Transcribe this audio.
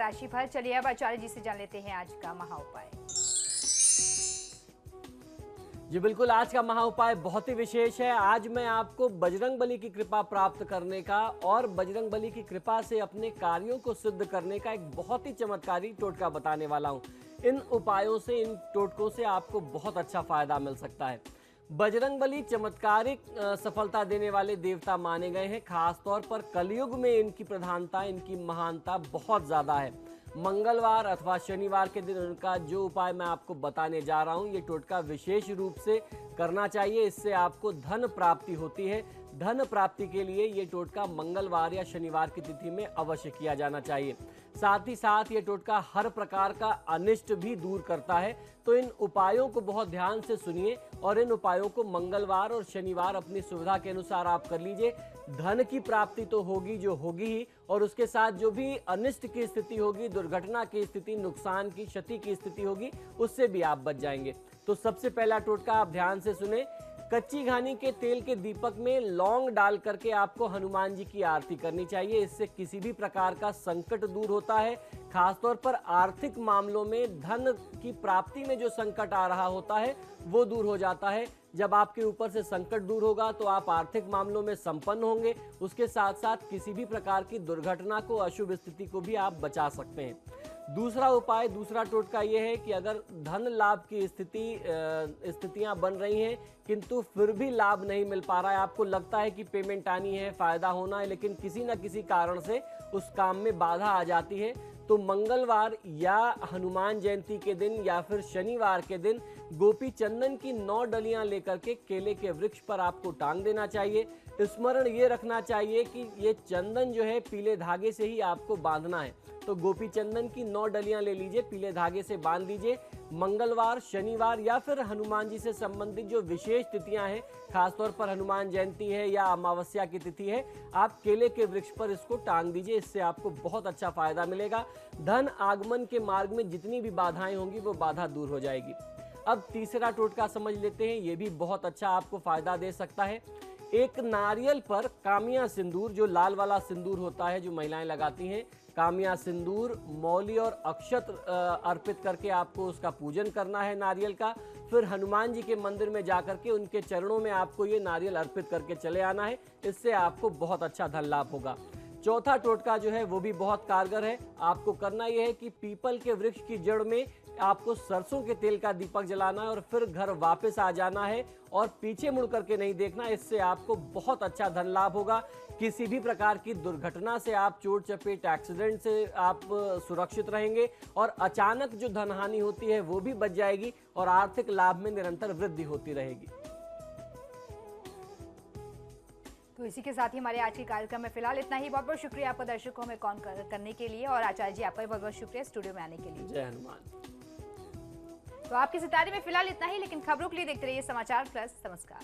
राशिफल। चलिए अब आचार्य जी से जान लेते हैं आज का महा उपाय। जी बिल्कुल, आज का महा उपाय बहुत ही विशेष है। आज मैं आपको बजरंगबली की कृपा प्राप्त करने का और बजरंगबली की कृपा से अपने कार्यों को सिद्ध करने का एक बहुत ही चमत्कारी टोटका बताने वाला हूं। इन उपायों से, इन टोटकों से आपको बहुत अच्छा फायदा मिल सकता है। बजरंगबली चमत्कारिक सफलता देने वाले देवता माने गए हैं। खासतौर पर कलयुग में इनकी प्रधानता, इनकी महानता बहुत ज्यादा है। मंगलवार अथवा शनिवार के दिन उनका जो उपाय मैं आपको बताने जा रहा हूं, ये टोटका विशेष रूप से करना चाहिए। इससे आपको धन प्राप्ति होती है। धन प्राप्ति के लिए ये टोटका मंगलवार या शनिवार की तिथि में अवश्य किया जाना चाहिए। साथ ही साथ ये टोटका हर प्रकार का अनिष्ट भी दूर करता है। तो इन उपायों को बहुत ध्यान से सुनिए और इन उपायों को मंगलवार और शनिवार अपनी सुविधा के अनुसार आप कर लीजिए। धन की प्राप्ति तो होगी, जो होगी ही, और उसके साथ जो भी अनिष्ट की स्थिति होगी, दुर्घटना की स्थिति, नुकसान की, क्षति की स्थिति होगी, उससे भी आप बच जाएंगे। तो सबसे पहला टोटका आप ध्यान से सुने। कच्ची घानी के तेल के दीपक में लौंग डाल करके आपको हनुमान जी की आरती करनी चाहिए। इससे किसी भी प्रकार का संकट दूर होता है। खासतौर पर आर्थिक मामलों में धन की प्राप्ति में जो संकट आ रहा होता है वो दूर हो जाता है। जब आपके ऊपर से संकट दूर होगा तो आप आर्थिक मामलों में संपन्न होंगे। उसके साथ साथ किसी भी प्रकार की दुर्घटना को, अशुभ स्थिति को भी आप बचा सकते हैं। दूसरा उपाय, दूसरा टोटका यह है कि अगर धन लाभ की स्थितियां बन रही हैं किंतु फिर भी लाभ नहीं मिल पा रहा है, आपको लगता है कि पेमेंट आनी है, फायदा होना है, लेकिन किसी न किसी कारण से उस काम में बाधा आ जाती है, तो मंगलवार या हनुमान जयंती के दिन या फिर शनिवार के दिन गोपी चंदन की 9 डलियां लेकर के केले के वृक्ष पर आपको टांग देना चाहिए। स्मरण ये रखना चाहिए कि ये चंदन जो है पीले धागे से ही आपको बांधना है। तो गोपी चंदन की 9 डलियां ले लीजिए, पीले धागे से बांध दीजिए। मंगलवार, शनिवार या फिर हनुमान जी से संबंधित जो विशेष तिथियां हैं, खासतौर पर हनुमान जयंती है या अमावस्या की तिथि है, आप केले के वृक्ष पर इसको टांग दीजिए। इससे आपको बहुत अच्छा फायदा मिलेगा। धन आगमन के मार्ग में जितनी भी बाधाएं होंगी वो बाधा दूर हो जाएगी। अब तीसरा टोटका समझ लेते हैं, ये भी बहुत अच्छा आपको फायदा दे सकता है। एक नारियल पर कामिया सिंदूर, जो लाल वाला सिंदूर होता है जो महिलाएं लगाती हैं, कामिया सिंदूर, मौली और अक्षत अर्पित करके आपको उसका पूजन करना है नारियल का। फिर हनुमान जी के मंदिर में जाकर के उनके चरणों में आपको ये नारियल अर्पित करके चले आना है। इससे आपको बहुत अच्छा धन लाभ होगा। चौथा टोटका जो है वो भी बहुत कारगर है। आपको करना यह है कि पीपल के वृक्ष की जड़ में आपको सरसों के तेल का दीपक जलाना है और फिर घर वापस आ जाना है और पीछे मुड़ करके नहीं देखना। इससे आपको बहुत अच्छा धन लाभ होगा। किसी भी प्रकार की दुर्घटना से आप, चोट चपेट, एक्सीडेंट से आप सुरक्षित रहेंगे और अचानक जो धन हानि होती है वो भी बच जाएगी और आर्थिक लाभ में निरंतर वृद्धि होती रहेगी। तो इसी के साथ ही हमारे आज के कार्यक्रम में फिलहाल इतना ही। बहुत बहुत शुक्रिया आपका दर्शकों हमें कॉल करने के लिए, और आचार्य जी आपका भी बहुत बहुत शुक्रिया स्टूडियो में आने के लिए। जय हनुमान। तो आपकी सितारे में फिलहाल इतना ही, लेकिन खबरों के लिए देखते रहिए समाचार प्लस। नमस्कार।